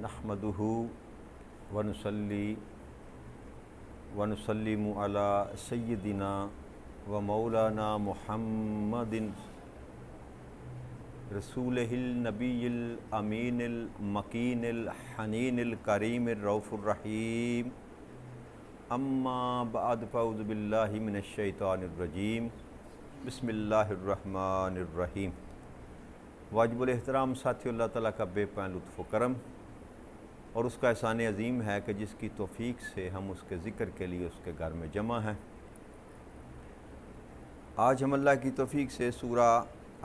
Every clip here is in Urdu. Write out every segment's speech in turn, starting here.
نحمدہ ونصلی ونسلم علی سیدنا و مولانا محمد رسولہ النبی الامین المکین الحنین الکریم الرؤوف الرحیم اما بعد فاعوذ باللہ من الشیطان الرجیم بسم اللہ الرحمن الرحیم۔ واجب الاحترام ساتھی اللہ تعالیٰ کا بے پناہ لطف و کرم اور اس کا احسان عظیم ہے کہ جس کی توفیق سے ہم اس کے ذکر کے لیے اس کے گھر میں جمع ہیں۔ آج ہم اللہ کی توفیق سے سورہ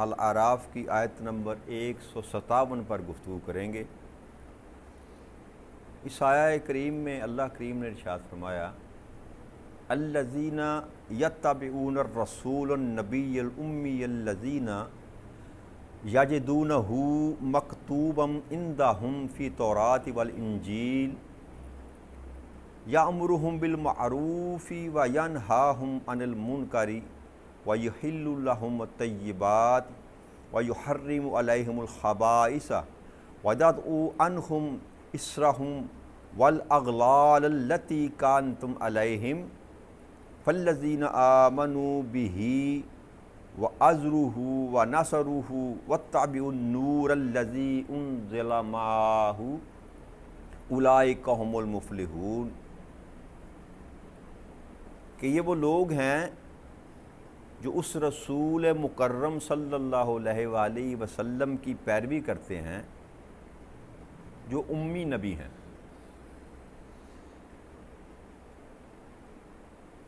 الاعراف کی آیت نمبر 157 پر گفتگو کریں گے۔ اس آیہ کریم میں اللہ کریم نے ارشاد فرمایا الذین یتبعون الرسول النبی الامی الذین یجدونہ مکتوبا عندہم فی التوراۃ والانجیل یأمرہم بالمعروف وینہاہم عن المنکر ویحل لہم الطیبات ویحرم علیہم الخبائث ویضع عنہم اصرہم والاغلال التی کانتم علیہم فالذین آمنوا بہ وَأَزْرُهُ وَنَصَرُهُ وَاتَّبِعُوا النُّورَ الَّذِي أُنزِلَ مَعَهُ أُولَئِكَ هُمُ الْمُفْلِحُونَ کہ یہ وہ لوگ ہیں جو اس رسول مکرم صلی اللہ علیہ وآلہ وسلم کی پیروی کرتے ہیں جو امی نبی ہیں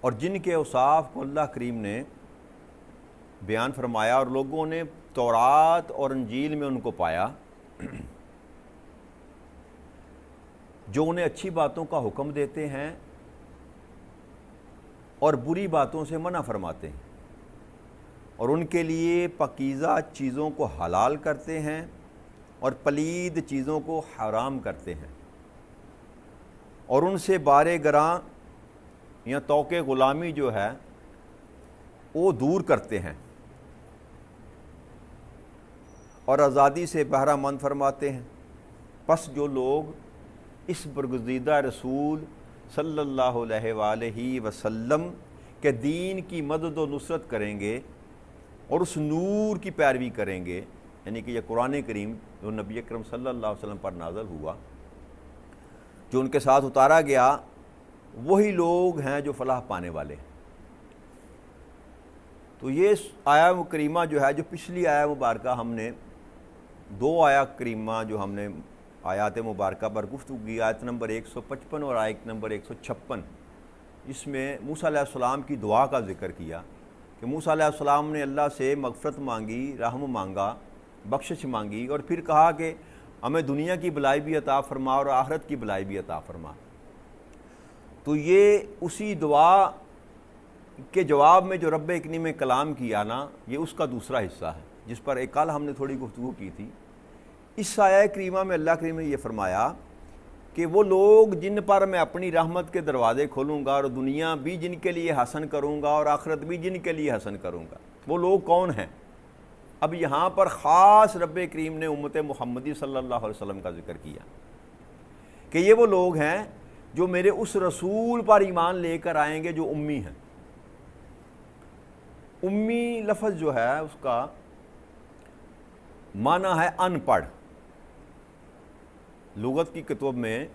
اور جن کے اوصاف کو اللہ کریم نے بیان فرمایا اور لوگوں نے تورات اور انجیل میں ان کو پایا، جو انہیں اچھی باتوں کا حکم دیتے ہیں اور بری باتوں سے منع فرماتے ہیں اور ان کے لیے پاکیزہ چیزوں کو حلال کرتے ہیں اور پلید چیزوں کو حرام کرتے ہیں اور ان سے بارے گراں یا توق غلامی جو ہے وہ دور کرتے ہیں اور آزادی سے بہرہ مند فرماتے ہیں۔ پس جو لوگ اس برگزیدہ رسول صلی اللہ علیہ وآلہ وسلم کے دین کی مدد و نصرت کریں گے اور اس نور کی پیروی کریں گے، یعنی کہ یہ قرآن کریم جو نبی اکرم صلی اللہ علیہ وسلم پر نازل ہوا، جو ان کے ساتھ اتارا گیا، وہی لوگ ہیں جو فلاح پانے والے ہیں۔ تو یہ آیہ کریمہ جو ہے، جو پچھلی آیہ مبارکہ ہم نے دو آیہ کریمہ جو ہم نے آیات مبارکہ پر گفتگو کی، آیت نمبر 155 اور آیت نمبر 156، اس میں موسیٰ علیہ السلام کی دعا کا ذکر کیا کہ موسیٰ علیہ السلام نے اللہ سے مغفرت مانگی، رحم مانگا، بخشش مانگی اور پھر کہا کہ ہمیں دنیا کی بھلائی بھی عطا فرما اور آخرت کی بھلائی بھی عطا فرما۔ تو یہ اسی دعا کے جواب میں جو رب کریم نے کلام کیا نا، یہ اس کا دوسرا حصہ ہے جس پر ایک کل ہم نے تھوڑی گفتگو کی تھی۔ اس آیہ کریمہ میں اللہ کریم نے یہ فرمایا کہ وہ لوگ جن پر میں اپنی رحمت کے دروازے کھولوں گا اور دنیا بھی جن کے لیے حسن کروں گا اور آخرت بھی جن کے لیے حسن کروں گا، وہ لوگ کون ہیں؟ اب یہاں پر خاص رب کریم نے امت محمدی صلی اللہ علیہ وسلم کا ذکر کیا کہ یہ وہ لوگ ہیں جو میرے اس رسول پر ایمان لے کر آئیں گے جو امی ہیں۔ امی لفظ جو ہے اس کا معنی ہے ان پڑھ۔ لغت کی کتب میں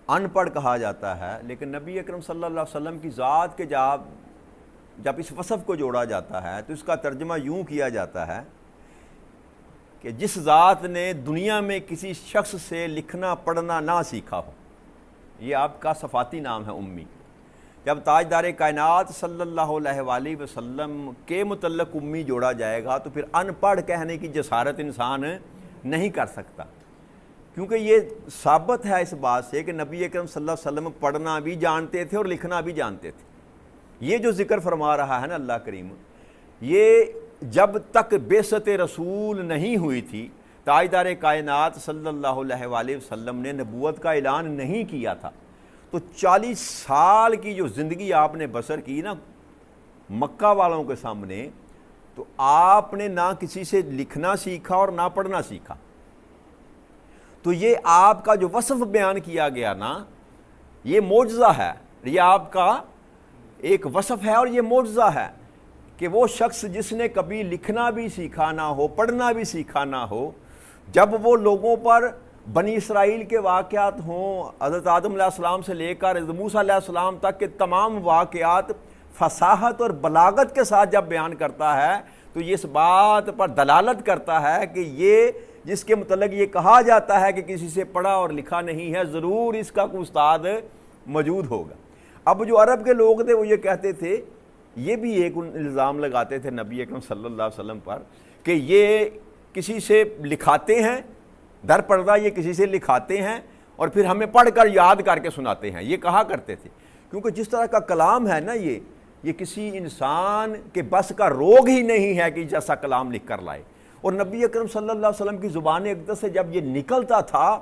ان پڑھ کہا جاتا ہے، لیکن نبی اکرم صلی اللہ علیہ وسلم کی ذات کے جب اس وصف کو جوڑا جاتا ہے تو اس کا ترجمہ یوں کیا جاتا ہے کہ جس ذات نے دنیا میں کسی شخص سے لکھنا پڑھنا نہ سیکھا ہو، یہ آپ کا صفاتی نام ہے امی۔ جب تاجدار کائنات صلی اللہ علیہ وآلہ وسلم کے متعلق امی جوڑا جائے گا تو پھر ان پڑھ کہنے کی جسارت انسان نہیں کر سکتا، کیونکہ یہ ثابت ہے اس بات سے کہ نبی اکرم صلی اللہ علیہ وسلم پڑھنا بھی جانتے تھے اور لکھنا بھی جانتے تھے۔ یہ جو ذکر فرما رہا ہے نا اللہ کریم، یہ جب تک بعثت رسول نہیں ہوئی تھی، تاجدار کائنات صلی اللہ علیہ وآلہ وسلم نے نبوت کا اعلان نہیں کیا تھا، تو 40 سال کی جو زندگی آپ نے بسر کی نا مکہ والوں کے سامنے، تو آپ نے نہ کسی سے لکھنا سیکھا اور نہ پڑھنا سیکھا۔ تو یہ آپ کا جو وصف بیان کیا گیا نا، یہ معجزہ ہے، یہ آپ کا ایک وصف ہے اور یہ معجزہ ہے کہ وہ شخص جس نے کبھی لکھنا بھی سیکھا نہ ہو، پڑھنا بھی سیکھا نہ ہو، جب وہ لوگوں پر بنی اسرائیل کے واقعات ہوں، حضرت آدم علیہ السلام سے لے کر حضرت موسیٰ علیہ السلام تک کے تمام واقعات فصاحت اور بلاغت کے ساتھ جب بیان کرتا ہے تو یہ اس بات پر دلالت کرتا ہے کہ یہ جس کے متعلق یہ کہا جاتا ہے کہ کسی سے پڑھا اور لکھا نہیں ہے، ضرور اس کا کوئی استاد موجود ہوگا۔ اب جو عرب کے لوگ تھے وہ یہ کہتے تھے، یہ بھی ایک الزام لگاتے تھے نبی اکرم صلی اللہ علیہ وسلم پر کہ یہ کسی سے لکھاتے ہیں، در پردہ یہ کسی سے لکھاتے ہیں اور پھر ہمیں پڑھ کر یاد کر کے سناتے ہیں، یہ کہا کرتے تھے، کیونکہ جس طرح کا کلام ہے نا یہ کسی انسان کے بس کا روگ ہی نہیں ہے کہ جیسا کلام لکھ کر لائے۔ اور نبی اکرم صلی اللہ علیہ وسلم کی زبان اقدس سے جب یہ نکلتا تھا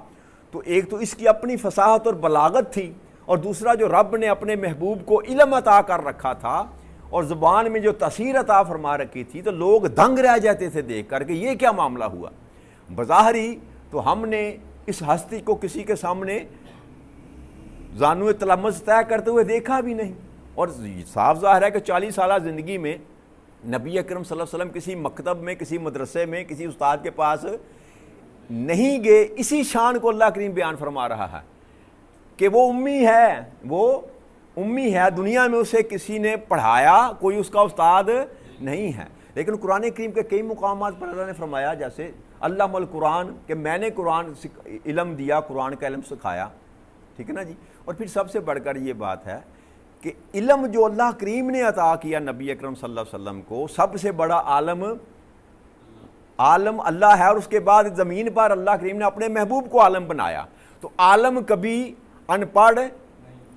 تو ایک تو اس کی اپنی فصاحت اور بلاغت تھی، اور دوسرا جو رب نے اپنے محبوب کو علم عطا کر رکھا تھا اور زبان میں جو تاثیر عطا فرما رکھی تھی، تو لوگ دنگ رہ جاتے تھے دیکھ کر کہ یہ کیا معاملہ ہوا۔ بظاہری تو ہم نے اس ہستی کو کسی کے سامنے زانو تلمذ طے کرتے ہوئے دیکھا بھی نہیں، اور صاف ظاہر ہے کہ 40 سالہ زندگی میں نبی اکرم صلی اللہ علیہ وسلم کسی مکتب میں، کسی مدرسے میں، کسی استاد کے پاس نہیں گئے۔ اسی شان کو اللہ کریم بیان فرما رہا ہے کہ وہ امی ہے، دنیا میں اسے کسی نے پڑھایا، کوئی اس کا استاد نہیں ہے۔ لیکن قرآن کریم کے کئی مقامات پر اللہ نے فرمایا، جیسے علم القرآن، کہ میں نے قرآن علم دیا، قرآن کا علم سکھایا، ٹھیک ہے نا جی۔ اور پھر سب سے بڑھ کر یہ بات ہے کہ علم جو اللہ کریم نے عطا کیا نبی اکرم صلی اللہ علیہ وسلم کو، سب سے بڑا عالم اللہ ہے، اور اس کے بعد زمین پر اللہ کریم نے اپنے محبوب کو عالم بنایا۔ تو عالم کبھی ان پڑھ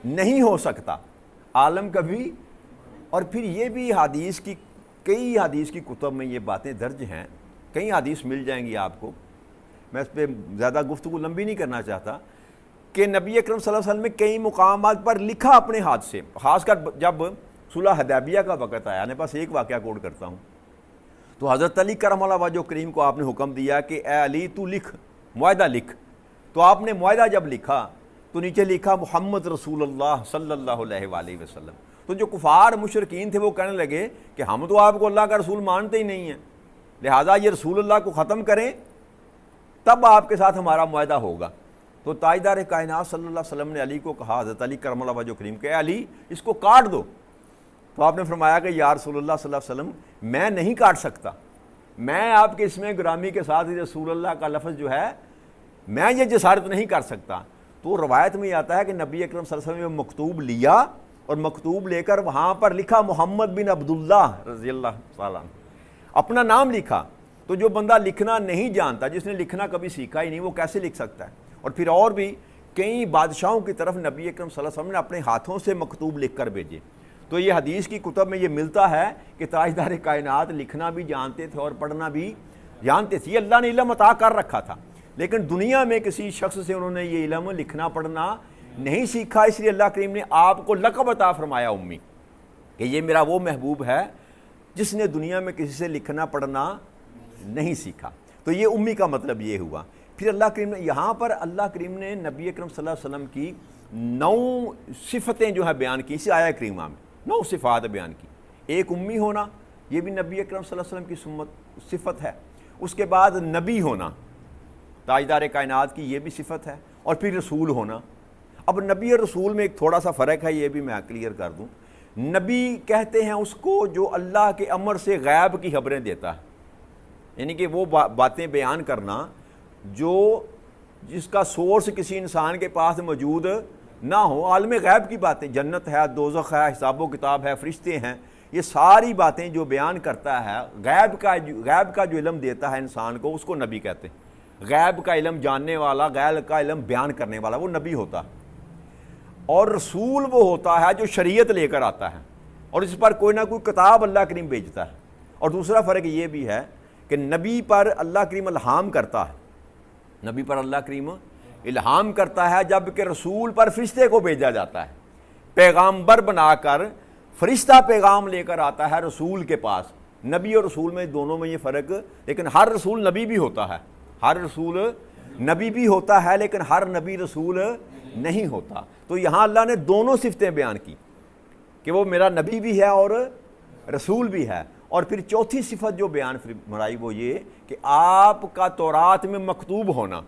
نہیں ہو سکتا، عالم کبھی۔ اور پھر یہ بھی کئی حدیث کی کتب میں یہ باتیں درج ہیں، کئی حدیث مل جائیں گی آپ کو، میں اس پہ زیادہ گفتگو لمبی نہیں کرنا چاہتا، کہ نبی اکرم صلی اللہ علیہ وسلم نے کئی مقامات پر لکھا اپنے ہاتھ سے، خاص کر جب صلح حدیبیہ کا وقت آیا۔ میں بس ایک واقعہ کوٹ کرتا ہوں، تو حضرت علی کرم اللہ وجہ کریم کو آپ نے حکم دیا کہ اے علی تو لکھ، معاہدہ لکھ۔ تو آپ نے معاہدہ جب لکھا تو نیچے لکھا محمد رسول اللہ صلی اللہ علیہ وآلہ وسلم۔ تو جو کفار مشرکین تھے وہ کہنے لگے کہ ہم تو آپ کو اللہ کا رسول مانتے ہی نہیں ہیں، لہٰذا یہ رسول اللہ کو ختم کریں تب آپ کے ساتھ ہمارا معاہدہ ہوگا۔ تو تاجدار کائنات صلی اللہ علیہ وسلم نے علی کو کہا، حضرت علی کرم اللہ وجہ کریم کہ علی اس کو کاٹ دو۔ تو آپ نے فرمایا کہ یا رسول اللہ صلی اللہ علیہ وسلم میں نہیں کاٹ سکتا، میں آپ کے اسم گرامی کے ساتھ رسول اللہ کا لفظ جو ہے میں یہ جسارت نہیں کر سکتا۔ تو روایت میں یہ آتا ہے کہ نبی اکرم صلی اللہ علیہ وسلم نے مکتوب لیا اور مکتوب لے کر وہاں پر لکھا محمد بن عبداللہ رضی اللہ تعالیٰ عنہ، اپنا نام لکھا۔ تو جو بندہ لکھنا نہیں جانتا، جس نے لکھنا کبھی سیکھا ہی نہیں، وہ کیسے لکھ سکتا ہے؟ اور پھر اور بھی کئی بادشاہوں کی طرف نبی اکرم صلی اللہ علیہ وسلم نے اپنے ہاتھوں سے مکتوب لکھ کر بھیجے۔ تو یہ حدیث کی کتب میں یہ ملتا ہے کہ تاجدار کائنات لکھنا بھی جانتے تھے اور پڑھنا بھی جانتے تھے، یہ اللہ نے علم عطا کر رکھا تھا، لیکن دنیا میں کسی شخص سے انہوں نے یہ علم لکھنا پڑھنا نہیں سیکھا۔ اس لیے اللہ کریم نے آپ کو لقب عطا فرمایا امی، کہ یہ میرا وہ محبوب ہے جس نے دنیا میں کسی سے لکھنا پڑھنا نہیں سیکھا۔ تو یہ امی کا مطلب یہ ہوا۔ پھر اللہ کریم نے یہاں پر اللہ کریم نے نبی اکرم صلی اللہ علیہ وسلم کی 9 صفتیں جو ہے بیان کی، اسی آیہ کریمہ میں 9 صفات بیان کی۔ ایک امی ہونا، یہ بھی نبی اکرم صلی اللہ علیہ وسلم کی صفت ہے۔ اس کے بعد نبی ہونا، تاجدار کائنات کی یہ بھی صفت ہے، اور پھر رسول ہونا۔ اب نبی اور رسول میں ایک تھوڑا سا فرق ہے، یہ بھی میں کلیئر کر دوں۔ نبی کہتے ہیں اس کو جو اللہ کے امر سے غیب کی خبریں دیتا ہے، یعنی کہ وہ باتیں بیان کرنا جس کا سورس کسی انسان کے پاس موجود نہ ہو، عالم غیب کی باتیں، جنت ہے، دوزخ ہے، حساب و کتاب ہے، فرشتے ہیں، یہ ساری باتیں جو بیان کرتا ہے، غیب کا جو علم دیتا ہے انسان کو، اس کو نبی کہتے ہیں۔ غیب کا علم جاننے والا، غیب کا علم بیان کرنے والا، وہ نبی ہوتا ہے۔ اور رسول وہ ہوتا ہے جو شریعت لے کر آتا ہے اور اس پر کوئی نہ کوئی کتاب اللہ کریم بھیجتا ہے۔ اور دوسرا فرق یہ بھی ہے کہ نبی پر اللہ کریم الہام کرتا ہے، نبی پر اللہ کریم الہام کرتا ہے، جبکہ رسول پر فرشتے کو بھیجا جاتا ہے، پیغامبر بنا کر فرشتہ پیغام لے کر آتا ہے رسول کے پاس۔ نبی اور رسول میں دونوں میں یہ فرق، لیکن ہر رسول نبی بھی ہوتا ہے، ہر رسول نبی بھی ہوتا ہے لیکن ہر نبی رسول نہیں ہوتا. تو یہاں اللہ نے دونوں صفتیں بیان کی کہ وہ میرا نبی بھی ہے اور رسول بھی ہے. اور پھر چوتھی صفت جو بیان فرمائی وہ یہ کہ آپ کا تورات میں مکتوب ہونا،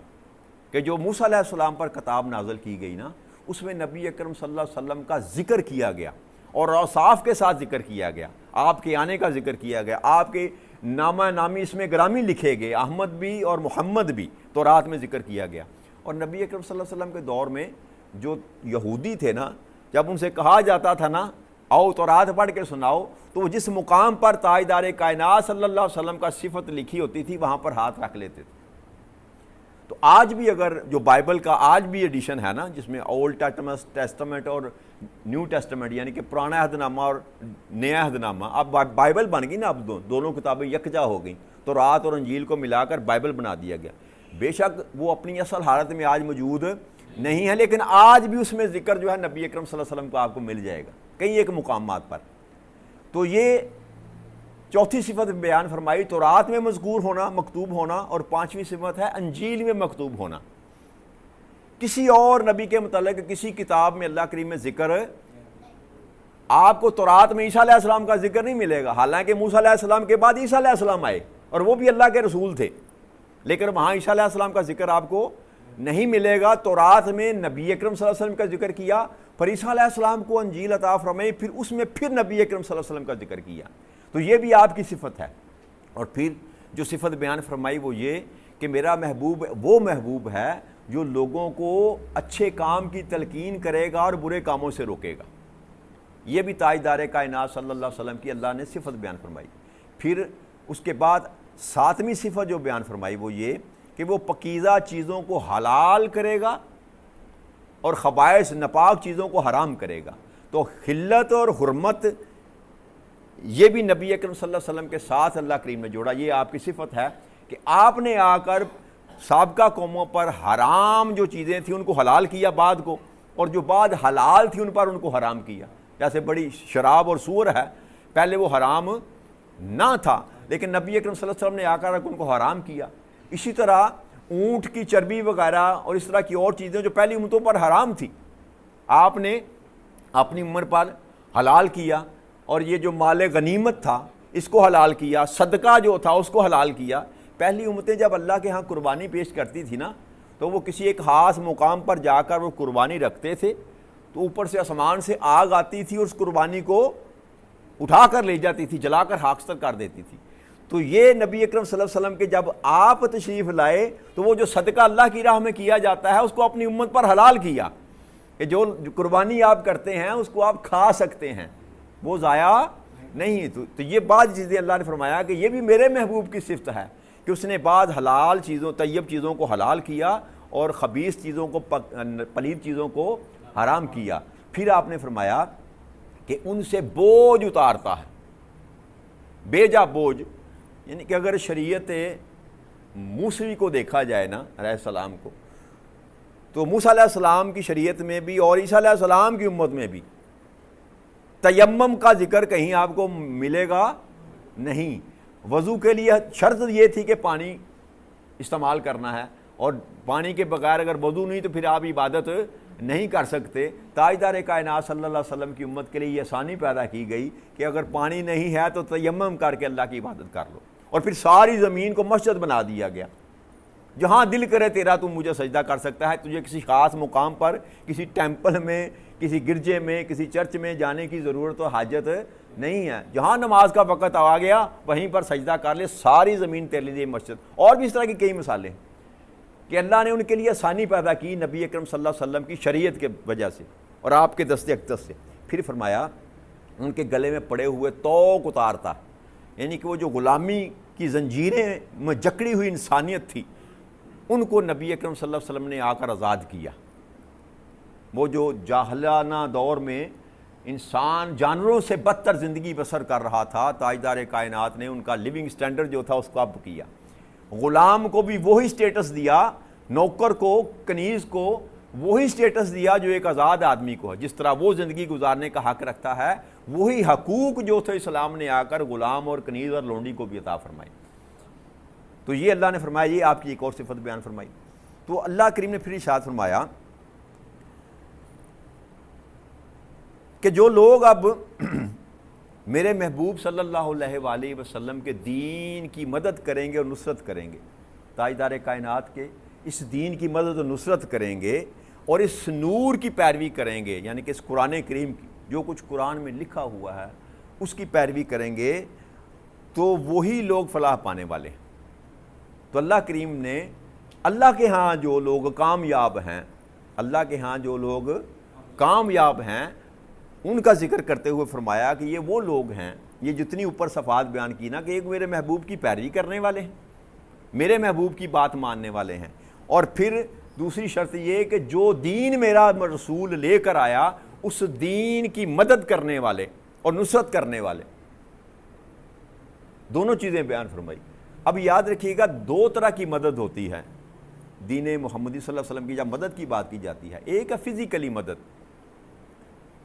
کہ جو موسیٰ علیہ السلام پر کتاب نازل کی گئی نا، اس میں نبی اکرم صلی اللہ علیہ وسلم کا ذکر کیا گیا اور اوصاف کے ساتھ ذکر کیا گیا، آپ کے آنے کا ذکر کیا گیا، آپ کے نامہ نامی اس میں گرامی لکھے گئے، احمد بھی اور محمد بھی تورات میں ذکر کیا گیا. اور نبی اکرم صلی اللہ علیہ وسلم کے دور میں جو یہودی تھے نا، جب ان سے کہا جاتا تھا نا آؤ تورات پڑھ کے سناؤ، تو وہ جس مقام پر تاجدار کائنات صلی اللہ علیہ وسلم کا صفت لکھی ہوتی تھی وہاں پر ہاتھ رکھ لیتے تھے. تو آج بھی اگر جو بائبل کا آج بھی ایڈیشن ہے نا، جس میں اولڈ ٹیسٹمنٹ اور نیو ٹیسٹمنٹ یعنی کہ پرانا عہد نامہ اور نیا عہد نامہ، اب بائبل بن گئی نا، اب دونوں کتابیں یکجا ہو گئیں، تورات اور انجیل کو ملا کر بائبل بنا دیا گیا. بے شک وہ اپنی اصل حالت میں آج موجود نہیں ہے، لیکن آج بھی اس میں ذکر جو ہے نبی اکرم صلی اللہ علیہ وسلم کو آپ کو مل جائے گا کئی ایک مقامات پر. تو یہ چوتھی صفت بیان فرمائی تورات میں مذکور ہونا، مکتوب ہونا، اور پانچویں صفت ہے انجیل میں مکتوب ہونا. کسی اور نبی کے متعلق کسی کتاب میں اللہ کریم میں ذکر آپ کو تورات میں عیسیٰ علیہ السلام کا ذکر نہیں ملے گا، حالانکہ موسیٰ علیہ السلام کے بعد عیسیٰ علیہ السلام آئے اور وہ بھی اللہ کے رسول تھے، لیکن وہاں عیسیٰ علیہ السلام کا ذکر آپ کو نہیں ملے گا. تورات میں نبی اکرم صلی اللہ علیہ وسلم کا ذکر کیا، پھر عیسیٰ علیہ السلام کو انجیل عطا فرمائی، پھر اس میں پھر نبی اکرم صلی اللہ علیہ وسلم کا ذکر کیا. تو یہ بھی آپ کی صفت ہے. اور پھر جو صفت بیان فرمائی وہ یہ کہ میرا محبوب وہ محبوب ہے جو لوگوں کو اچھے کام کی تلقین کرے گا اور برے کاموں سے روکے گا. یہ بھی تاجدار کائنات صلی اللہ علیہ وسلم کی اللہ نے صفت بیان فرمائی. پھر اس کے بعد ساتویں صفت جو بیان فرمائی وہ یہ کہ وہ پکیزہ چیزوں کو حلال کرے گا اور خبائث ناپاک چیزوں کو حرام کرے گا. تو خلت اور حرمت یہ بھی نبی اکرم صلی اللہ علیہ وسلم کے ساتھ اللہ کریم نے جوڑا. یہ آپ کی صفت ہے کہ آپ نے آ کر سابقہ قوموں پر حرام جو چیزیں تھیں ان کو حلال کیا بعد کو، اور جو بعد حلال تھی ان پر ان کو حرام کیا. جیسے بڑی شراب اور سور ہے، پہلے وہ حرام نہ تھا لیکن نبی اکرم صلی اللہ علیہ وسلم نے آ کر ان کو حرام کیا. اسی طرح اونٹ کی چربی وغیرہ اور اس طرح کی اور چیزیں جو پہلی امتوں پر حرام تھی آپ نے اپنی عمر پر حلال کیا. اور یہ جو مال غنیمت تھا اس کو حلال کیا، صدقہ جو تھا اس کو حلال کیا. پہلی امتیں جب اللہ کے ہاں قربانی پیش کرتی تھی نا تو وہ کسی ایک خاص مقام پر جا کر وہ قربانی رکھتے تھے، تو اوپر سے آسمان سے آگ آتی تھی اور اس قربانی کو اٹھا کر لے جاتی تھی، جلا کر خاکستر کر دیتی تھی. تو یہ نبی اکرم صلی اللہ علیہ وسلم کے جب آپ تشریف لائے تو وہ جو صدقہ اللہ کی راہ میں کیا جاتا ہے اس کو اپنی امت پر حلال کیا کہ جو قربانی آپ کرتے ہیں اس کو آپ کھا سکتے ہیں، وہ ضائع نہیں. تو یہ بعض چیزیں اللہ نے فرمایا کہ یہ بھی میرے محبوب کی صفت ہے کہ اس نے بعض حلال چیزوں طیب چیزوں کو حلال کیا اور خبیث چیزوں کو پلید چیزوں کو حرام کیا. پھر آپ نے فرمایا کہ ان سے بوجھ اتارتا ہے، بے جا بوجھ. یعنی کہ اگر شریعت موسوی کو دیکھا جائے نا علیہ السلام کو، تو موسیٰ علیہ السلام کی شریعت میں بھی اور عیسیٰ علیہ السلام کی امت میں بھی تیمم کا ذکر کہیں آپ کو ملے گا نہیں. وضو کے لیے شرط یہ تھی کہ پانی استعمال کرنا ہے، اور پانی کے بغیر اگر وضو نہیں تو پھر آپ عبادت نہیں کر سکتے. تاجدار کائنات صلی اللہ علیہ وسلم کی امت کے لیے یہ آسانی پیدا کی گئی کہ اگر پانی نہیں ہے تو تیمم کر کے اللہ کی عبادت کر لو. اور پھر ساری زمین کو مسجد بنا دیا گیا، جہاں دل کرے تیرا تو مجھے سجدہ کر سکتا ہے. تجھے کسی خاص مقام پر، کسی ٹیمپل میں، کسی گرجے میں، کسی چرچ میں جانے کی ضرورت و حاجت نہیں ہے. جہاں نماز کا وقت آ گیا وہیں پر سجدہ کر لے، ساری زمین تیرے لیے مسجد. اور بھی اس طرح کی کئی مثالیں کہ اللہ نے ان کے لیے آسانی پیدا کی نبی اکرم صلی اللہ علیہ وسلم کی شریعت کے وجہ سے اور آپ کے دست اقدس سے. پھر فرمایا ان کے گلے میں پڑے ہوئے توق اتارتا، یعنی کہ وہ جو غلامی کی زنجیریں میں جکڑی ہوئی انسانیت تھی ان کو نبی اکرم صلی اللہ علیہ وسلم نے آ کر آزاد کیا. وہ جو جاہلانہ دور میں انسان جانوروں سے بدتر زندگی بسر کر رہا تھا، تاجدار کائنات نے ان کا لیونگ سٹینڈرڈ جو تھا اس کو اپ کیا. غلام کو بھی وہی سٹیٹس دیا، نوکر کو، کنیز کو وہی سٹیٹس دیا جو ایک آزاد آدمی کو ہے. جس طرح وہ زندگی گزارنے کا حق رکھتا ہے وہی حقوق جو تھے اسلام نے آ کر غلام اور کنیز اور لونڈی کو بھی عطا فرمائی. تو یہ اللہ نے فرمایا، یہ آپ کی ایک اور صفت بیان فرمائی. تو اللہ کریم نے پھر ارشاد فرمایا کہ جو لوگ اب میرے محبوب صلی اللہ علیہ وآلہ وسلم کے دین کی مدد کریں گے اور نصرت کریں گے، تاجدار کائنات کے اس دین کی مدد اور نصرت کریں گے اور اس نور کی پیروی کریں گے، یعنی کہ اس قرآن کریم کی جو کچھ قرآن میں لکھا ہوا ہے اس کی پیروی کریں گے، تو وہی لوگ فلاح پانے والے ہیں۔ تو اللہ کریم نے اللہ کے ہاں جو لوگ کامیاب ہیں، اللہ کے ہاں جو لوگ کامیاب ہیں ان کا ذکر کرتے ہوئے فرمایا کہ یہ وہ لوگ ہیں، یہ جتنی اوپر صفات بیان کی نا، کہ ایک میرے محبوب کی پیروی کرنے والے ہیں، میرے محبوب کی بات ماننے والے ہیں، اور پھر دوسری شرط یہ کہ جو دین میرا رسول لے کر آیا اس دین کی مدد کرنے والے اور نصرت کرنے والے، دونوں چیزیں بیان فرمائی۔ اب یاد رکھیے گا دو طرح کی مدد ہوتی ہے دین محمدی صلی اللہ علیہ وسلم کی جب مدد کی بات کی جاتی ہے۔ ایک ہے فزیکلی مدد،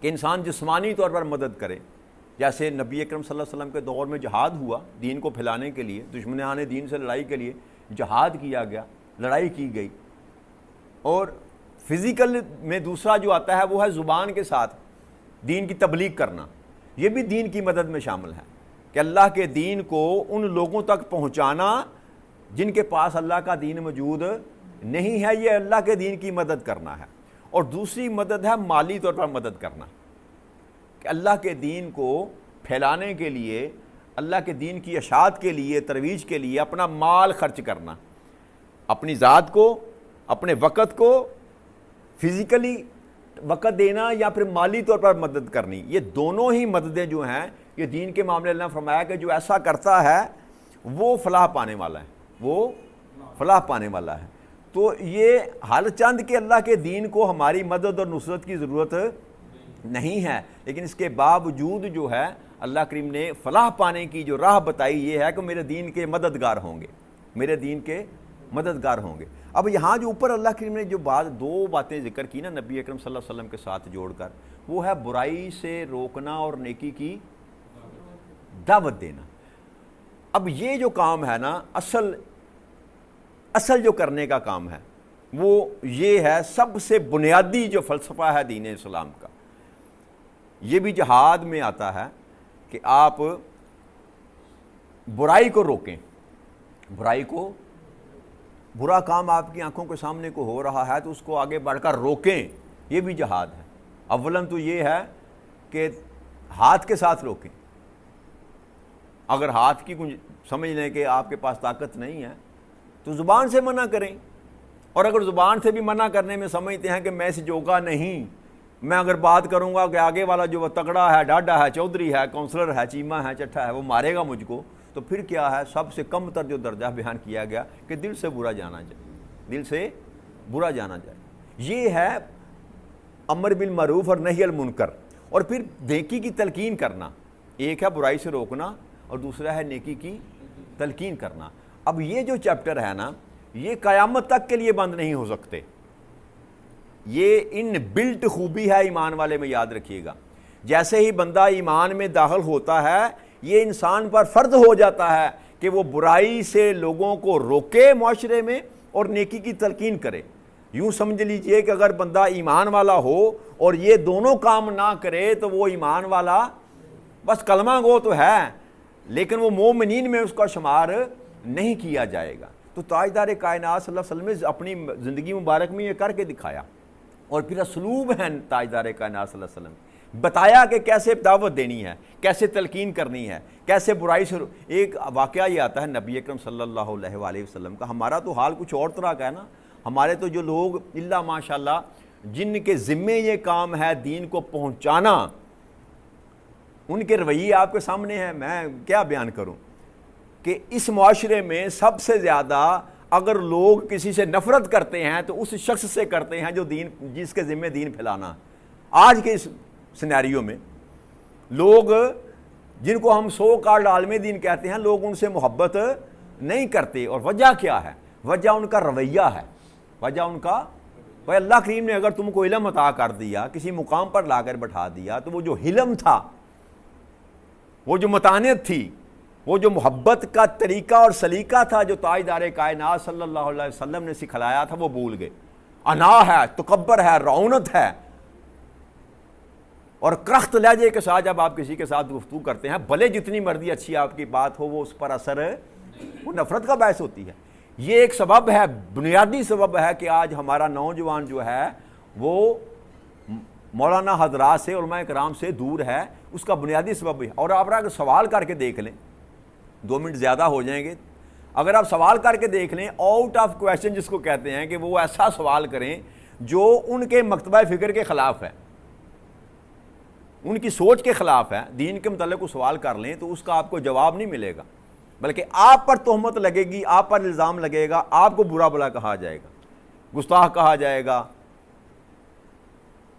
کہ انسان جسمانی طور پر مدد کرے، جیسے نبی اکرم صلی اللہ علیہ وسلم کے دور میں جہاد ہوا دین کو پھیلانے کے لیے، دشمنان دین سے لڑائی کے لیے جہاد کیا گیا، لڑائی کی گئی۔ اور فزیکل میں دوسرا جو آتا ہے وہ ہے زبان کے ساتھ دین کی تبلیغ کرنا، یہ بھی دین کی مدد میں شامل ہے، کہ اللہ کے دین کو ان لوگوں تک پہنچانا جن کے پاس اللہ کا دین موجود نہیں ہے، یہ اللہ کے دین کی مدد کرنا ہے۔ اور دوسری مدد ہے مالی طور پر مدد کرنا، کہ اللہ کے دین کو پھیلانے کے لیے، اللہ کے دین کی اشاعت کے لیے، ترویج کے لیے اپنا مال خرچ کرنا، اپنی ذات کو، اپنے وقت کو، فزیکلی وقت دینا یا پھر مالی طور پر مدد کرنی، یہ دونوں ہی مددیں جو ہیں یہ دین کے معاملے اللہ نے فرمایا کہ جو ایسا کرتا ہے وہ فلاح پانے والا ہے، وہ فلاح پانے والا ہے۔ تو یہ حال چند کہ اللہ کے دین کو ہماری مدد اور نصرت کی ضرورت نہیں ہے، لیکن اس کے باوجود جو ہے اللہ کریم نے فلاح پانے کی جو راہ بتائی یہ ہے کہ میرے دین کے مددگار ہوں گے، میرے دین کے مددگار ہوں گے۔ اب یہاں جو اوپر اللہ کریم نے جو دو باتیں ذکر کی نا نبی اکرم صلی اللہ علیہ وسلم کے ساتھ جوڑ کر، وہ ہے برائی سے روکنا اور نیکی کی دعوت دینا۔ اب یہ جو کام ہے نا اصل جو کرنے کا کام ہے وہ یہ ہے، سب سے بنیادی جو فلسفہ ہے دین اسلام کا، یہ بھی جہاد میں آتا ہے کہ آپ برائی کو روکیں، برائی کو، برا کام آپ کی آنکھوں کے سامنے کو ہو رہا ہے تو اس کو آگے بڑھ کر روکیں، یہ بھی جہاد ہے۔ اولاً تو یہ ہے کہ ہاتھ کے ساتھ روکیں، اگر ہاتھ کی سمجھ لیں کہ آپ کے پاس طاقت نہیں ہے تو زبان سے منع کریں، اور اگر زبان سے بھی منع کرنے میں سمجھتے ہیں کہ میں اس جوگا نہیں، میں اگر بات کروں گا کہ آگے والا جو وہ تگڑا ہے، ڈاڈا ہے، چودھری ہے، کونسلر ہے، چیمہ ہے، چٹھا ہے، وہ مارے گا مجھ کو، تو پھر کیا ہے؟ سب سے کم تر جو درجہ بیان کیا گیا کہ دل سے برا جانا جائے، دل سے برا جانا جائے۔ یہ ہے امر بالمعروف اور نہی المنکر، اور پھر نیکی کی تلقین کرنا، ایک ہے برائی سے روکنا اور دوسرا ہے نیکی کی تلقین کرنا۔ اب یہ جو چیپٹر ہے نا یہ قیامت تک کے لیے بند نہیں ہو سکتے، یہ ان بلٹ خوبی ہے ایمان والے میں، یاد رکھیے گا۔ جیسے ہی بندہ ایمان میں داخل ہوتا ہے یہ انسان پر فرض ہو جاتا ہے کہ وہ برائی سے لوگوں کو روکے معاشرے میں اور نیکی کی تلقین کرے۔ یوں سمجھ لیجئے کہ اگر بندہ ایمان والا ہو اور یہ دونوں کام نہ کرے تو وہ ایمان والا بس کلمہ گو تو ہے لیکن وہ مومنین میں اس کا شمار نہیں کیا جائے گا۔ تو تاجدار کائنات صلی اللہ علیہ وسلم نے اپنی زندگی مبارک میں یہ کر کے دکھایا، اور پھر اسلوب ہے تاجدار کائنات صلی اللہ علیہ وسلم، بتایا کہ کیسے دعوت دینی ہے، کیسے تلقین کرنی ہے، کیسے برائی سے۔ ایک واقعہ یہ آتا ہے نبی اکرم صلی اللہ علیہ وآلہ وسلم کا، ہمارا تو حال کچھ اور طرح کا ہے نا، ہمارے تو جو لوگ اللہ ماشاءاللہ جن کے ذمے یہ کام ہے دین کو پہنچانا، ان کے رویے آپ کے سامنے ہیں، میں کیا بیان کروں کہ اس معاشرے میں سب سے زیادہ اگر لوگ کسی سے نفرت کرتے ہیں تو اس شخص سے کرتے ہیں جو جس کے ذمے دین پھیلانا۔ آج کے اس سینیریو میں لوگ جن کو ہم سو کالڈ عالم دین کہتے ہیں، لوگ ان سے محبت نہیں کرتے، اور وجہ کیا ہے؟ وجہ ان کا رویہ ہے، وجہ ان کا بھائی اللہ کریم نے اگر تم کو علم عطا کر دیا، کسی مقام پر لا کر بٹھا دیا، تو وہ جو حلم تھا، وہ جو متانت تھی، وہ جو محبت کا طریقہ اور سلیقہ تھا جو تاجدار کائنات صلی اللہ علیہ وسلم نے سکھلایا تھا وہ بھول گئے. انا ہے، تکبر ہے، رعونت ہے، اور کرخت لہجے کے ساتھ جب آپ کسی کے ساتھ گفتگو کرتے ہیں بھلے جتنی مرضی اچھی آپ کی بات ہو وہ اس پر اثر وہ نفرت کا باعث ہوتی ہے. یہ ایک سبب ہے، بنیادی سبب ہے کہ آج ہمارا نوجوان جو ہے وہ مولانا حضرات سے، علماء کرام سے دور ہے. اس کا بنیادی سبب ہے. اور آپ اگر سوال کر کے دیکھ لیں، 2 منٹ زیادہ ہو جائیں گے، اگر آپ سوال کر کے دیکھ لیں آؤٹ آف کویشچن جس کو کہتے ہیں، کہ وہ ایسا سوال کریں جو ان کے مکتبہ فکر کے خلاف ہے، ان کی سوچ کے خلاف ہے، دین کے متعلق وہ سوال کر لیں تو اس کا آپ کو جواب نہیں ملے گا، بلکہ آپ پر تہمت لگے گی، آپ پر الزام لگے گا، آپ کو برا بلا کہا جائے گا، گستاخ کہا جائے گا،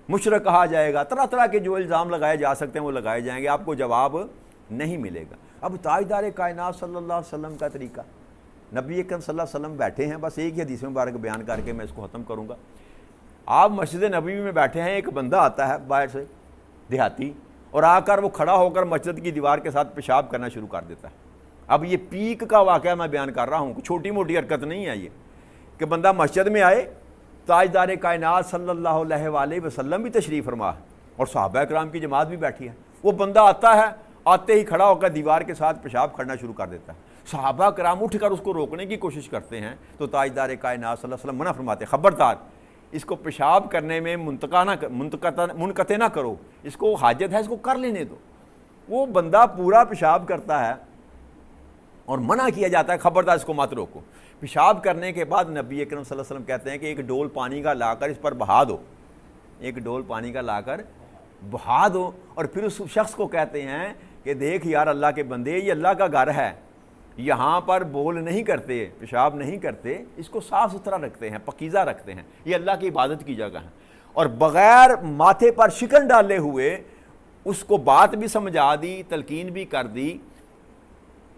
مشرک کہا جائے گا، طرح طرح کے جو الزام لگائے جا سکتے ہیں وہ لگائے جائیں گے، آپ کو جواب نہیں ملے گا. اب تاجدار کائنات صلی اللہ علیہ وسلم کا طریقہ، نبی اکرم صلی اللہ علیہ وسلم بیٹھے ہیں، بس ایک ہی حدیث مبارک بیان کر کے میں اس کو ختم کروں گا. آپ مسجد نبوی میں بیٹھے ہیں، ایک بندہ آتا ہے باہر سے دیہاتی، اور آ کر وہ کھڑا ہو کر مسجد کی دیوار کے ساتھ پیشاب کرنا شروع کر دیتا ہے. اب یہ پیک کا واقعہ میں بیان کر رہا ہوں، چھوٹی موٹی حرکت نہیں ہے یہ، کہ بندہ مسجد میں آئے، تاجدار کائنات صلی اللہ علیہ وآلہ وسلم بھی تشریف فرما ہے اور صحابہ کرام کی جماعت بھی بیٹھی ہے. وہ بندہ آتا ہے، آتے ہی کھڑا ہو کر دیوار کے ساتھ پیشاب کرنا شروع کر دیتا ہے. صحابہ کرام اٹھ کر اس کو روکنے کی کوشش کرتے ہیں تو تاجدار کائنات صلی اللہ علیہ وسلم منع فرماتے ہیں، خبردار اس کو پیشاب کرنے میں منقطع نہ کرو، اس کو حاجت ہے، اس کو کر لینے دو. وہ بندہ پورا پیشاب کرتا ہے اور منع کیا جاتا ہے، خبردار اس کو مت روکو. پیشاب کرنے کے بعد نبی اکرم صلی اللہ علیہ وسلم کہتے ہیں کہ ایک ڈول پانی کا لا کر اس پر بہا دو، ایک ڈول پانی کا لا کر بہا دو. اور پھر اس شخص کو کہتے ہیں کہ دیکھ یار اللہ کے بندے، یہ اللہ کا گھر ہے، یہاں پر بول نہیں کرتے، پیشاب نہیں کرتے، اس کو صاف ستھرا رکھتے ہیں، پاکیزہ رکھتے ہیں، یہ اللہ کی عبادت کی جگہ ہے. اور بغیر ماتھے پر شکن ڈالے ہوئے اس کو بات بھی سمجھا دی، تلقین بھی کر دی،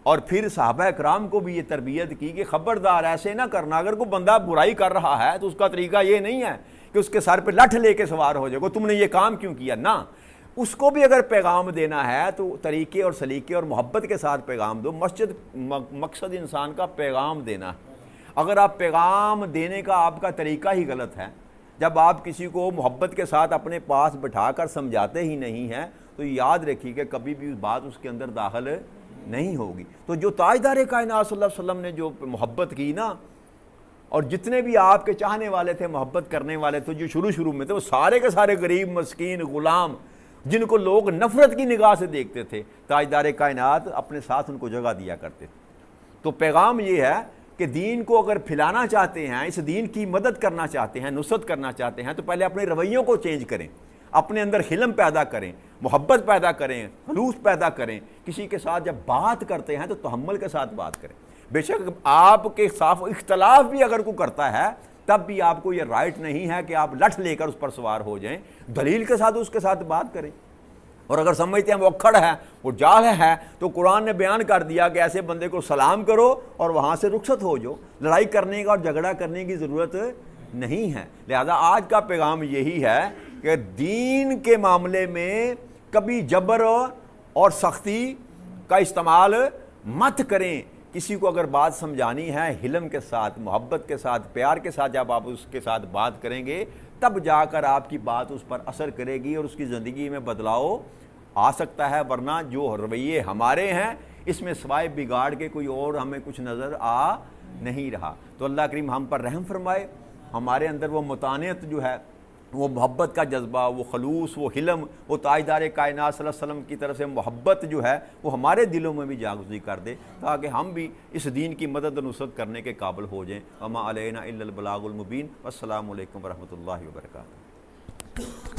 اور پھر صحابہ کرام کو بھی یہ تربیت کی کہ خبردار ایسے نہ کرنا. اگر کوئی بندہ برائی کر رہا ہے تو اس کا طریقہ یہ نہیں ہے کہ اس کے سر پہ لٹھ لے کے سوار ہو جائے گا، تم نے یہ کام کیوں کیا. نہ، اس کو بھی اگر پیغام دینا ہے تو طریقے اور سلیقے اور محبت کے ساتھ پیغام دو. مقصد انسان کا پیغام دینا ہے. اگر آپ پیغام دینے کا آپ کا طریقہ ہی غلط ہے، جب آپ کسی کو محبت کے ساتھ اپنے پاس بٹھا کر سمجھاتے ہی نہیں ہیں تو یاد رکھیے کہ کبھی بھی بات اس کے اندر داخل نہیں ہوگی. تو جو تاجدار کائنات صلی اللہ علیہ وسلم نے جو محبت کی نا، اور جتنے بھی آپ کے چاہنے والے تھے، محبت کرنے والے تھے، جو شروع میں تھے، وہ سارے کے سارے غریب، مسکین، غلام، جن کو لوگ نفرت کی نگاہ سے دیکھتے تھے، تاجدار کائنات اپنے ساتھ ان کو جگہ دیا کرتے تھے. تو پیغام یہ ہے کہ دین کو اگر پھیلانا چاہتے ہیں، اس دین کی مدد کرنا چاہتے ہیں، نصرت کرنا چاہتے ہیں، تو پہلے اپنے رویوں کو چینج کریں، اپنے اندر حلم پیدا کریں، محبت پیدا کریں، خلوص پیدا کریں. کسی کے ساتھ جب بات کرتے ہیں تو تحمل کے ساتھ بات کریں. بے شک آپ کے ساتھ اختلاف بھی اگر کوئی کرتا ہے تب بھی آپ کو یہ رائٹ نہیں ہے کہ آپ لٹھ لے کر اس پر سوار ہو جائیں. دلیل کے ساتھ اس کے ساتھ بات کریں. اور اگر سمجھتے ہیں وہ اکھڑ ہے، وہ جاہل ہے، تو قرآن نے بیان کر دیا کہ ایسے بندے کو سلام کرو اور وہاں سے رخصت ہو جاؤ. لڑائی کرنے کا اور جھگڑا کرنے کی ضرورت نہیں ہے. لہذا آج کا پیغام یہی ہے کہ دین کے معاملے میں کبھی جبر اور سختی کا استعمال مت کریں. کسی کو اگر بات سمجھانی ہے حلم کے ساتھ، محبت کے ساتھ، پیار کے ساتھ جب آپ اس کے ساتھ بات کریں گے تب جا کر آپ کی بات اس پر اثر کرے گی اور اس کی زندگی میں بدلاؤ آ سکتا ہے. ورنہ جو رویے ہمارے ہیں اس میں سوائے بگاڑ کے کوئی اور ہمیں کچھ نظر آ نہیں رہا. تو اللہ کریم ہم پر رحم فرمائے، ہمارے اندر وہ متانعت جو ہے، وہ محبت کا جذبہ، وہ خلوص، وہ حلم، وہ تاجدار کائنات صلی اللہ علیہ وسلم کی طرف سے محبت جو ہے وہ ہمارے دلوں میں بھی جاگزی کر دے، تاکہ ہم بھی اس دین کی مدد و نصرت کرنے کے قابل ہو جائیں. وما علینا الا البلاغ المبین. والسلام علیکم ورحمۃ اللہ وبرکاتہ.